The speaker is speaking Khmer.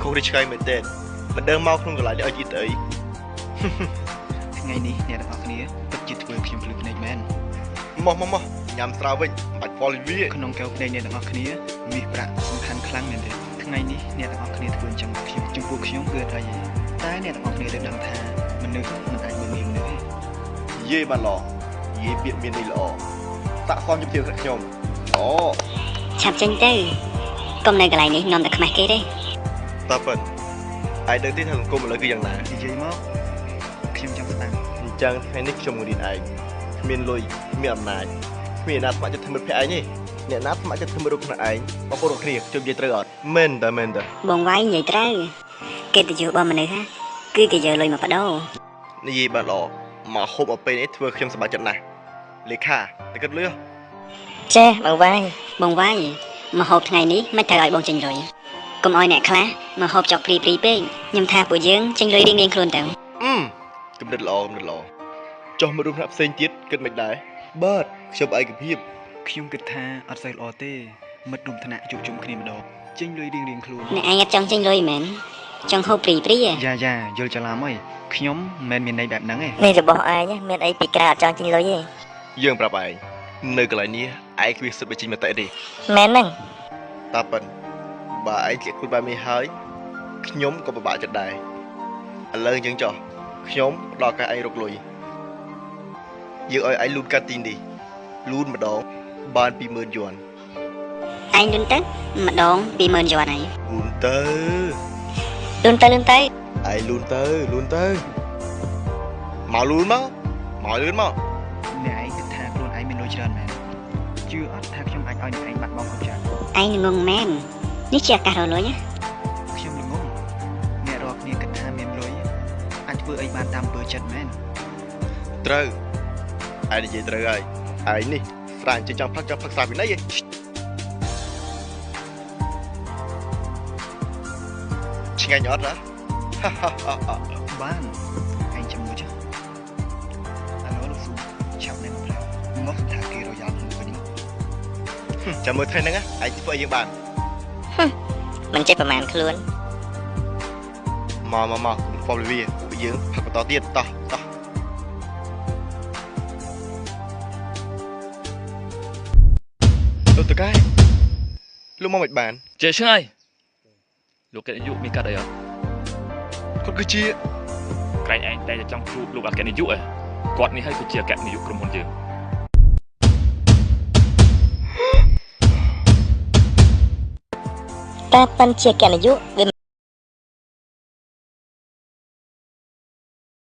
ខុសរីឆ្កៃមែនទេមិនដឹងមកក្នុងកន្លែងនេះឲ្យជីទៅអីថ្ងៃនេះអ្នកទាំងអស់គ្នាពិតជាធ្វើខ្ញុំភ្លឺភ្នែកមែនមកញ៉ាំស្រាវិញបាច់ពលវាក្នុងកែវភ្នែកអ្នកទាំងអស់គ្នាមាសប្រាក់សំខាន់ខ្លាំងមែនទេថ្ងៃនេះអ្នកទាំងអស់គ្នាធ្វើអញ្ចឹងខ្ញុំចំពោះខ្ញុំគឺអត់អីទេតែអ្នកទាំងអស់គ្នាត្រូវដឹងថាមនុស្សមិនអាចមើលងាយមនុស្សទេយេបានល្អយេពាក្យមានន័យល្អតាក់សមជំទាវខ្ញុំអូឆាប់ចេញទៅកុំនៅកន្លែងនេះនាំតែខ្មាស់គេទេតើប៉ិនឯងដឹងទេថាសង្គមឥឡូវគឺយ៉ាងណានិយាយមកខ្ញុំចង់ស្ដាប់អញ្ចឹងថ្ងៃនេះខ្ញុំរៀនឯងគ្មានលុយគ្មានអំណាចគ្មានអ្នកណាស្ម័គ្រចិត្តធ្វើមិត្តភក្តិឯងទេអ្នកណាស្ម័គ្រចិត្តធ្វើមិត្តរូបខ្លួនឯងបងប្អូនគ្នាជុំនិយាយត្រូវអត់មែនតើបងវាយនិយាយត្រូវកិត្តិយសរបស់មនុស្សគឺគេយកលុយមកបដូរនិយាយបានល្អមកហូបអពេលនេះធ្វើខ្ញុំសប្បាយចិត្តណាស់លេខាតែគិតលឿចេះបងវាយមកហូបថ្ងៃនេះមិនត្រូវឲ្យបងចេញលុយកុំឲ្យអ្នកខ្លះមកហូបចុកព្រីពេកខ្ញុំថាពួកយើងចេញលុយរៀងខ្លួនទៅគំនិតល្អចុះមករូបថ្នាក់ផ្សេងទៀតគិតមិនដែរបាទខ្ញុំឯកភាពខ្ញុំគិតថាអត់សូវល្អទេមិត្តរួមថ្នាក់ជួបជុំគ្នាម្ដងចេញលុយរៀងខ្លួនអ្នកឯងអត់ចង់ចេញលុយមែនចង់ហូបព្រីយ៉ាយល់ច្រឡំហើយខ្ញុំមិនមានន័យបែបហ្នឹងទេនេះរបស់ឯងមានអីពីក្រៅអត់ចង់ចេញលុយទេយើងប្រាប់ឯងនៅកន្លែងនេះឯងគ្មានសិទ្ធិបញ្ចេញមតិទេមែនហ្នឹងតើប៉ិនបើឯងជាខ្លួនបែបនេះហើយខ្ញុំក៏ពិបាកចិត្តដែរឥឡូវយើងចុះខ្ញុំផ្ដល់ឱកាសឯងរកលុយយើងឲ្យឯងលូនកាត់ទីនេះលូនម្ដងបាន 20,000 យួនឯងលូនទៅម្ដង 20,000 យួនហើយលូនទៅឯងលូនទៅមកលូនមកលឿនមកអ្នកឯងគិតថាខ្លួនឯងមានលុយច្រើនមែនជឿអត់ថាខ្ញុំអាចឲ្យអ្នកឯងបាត់បង់គ្រប់ចាស់ឯងងងមែននេះជាឱកាសរលុយខ្ញុំល្ងងអ្នករាល់គ្នាគិតថាមានលុយអាចធ្វើអីបានតាមពើចិត្តមែនត្រូវឯងនិយាយត្រូវហើយឯងនេះស្រាញចង់ផឹកសាវិន័យឯងឆ្ងាញ់អត់ណាបានឯងជាមួយចុះឥឡូវលោកស៊ូឆាប់នេះមកផ្លែមកថាគេរយ៉ាល់ខ្លួនវិញចាំមើលថ្ងៃហ្នឹងឯងធ្វើឲ្យយើងបានមិនចេះប្រមាណខ្លួនមកហ្វលវាពួកយើងផឹកបន្តទៀតតោះលោកតកែលោកមកមិនបានចេះឆ្ងាយលោកកេតនាយកមានកាត់អីអត់គាត់គឺជាក្រែងឯងតែចង់ជួបលោកអគ្គនាយកគាត់នេះហើយគឺជាអគ្គនាយកក្រុមហ៊ុនយើងតែប៉ិនជាអគ្គនាយកវា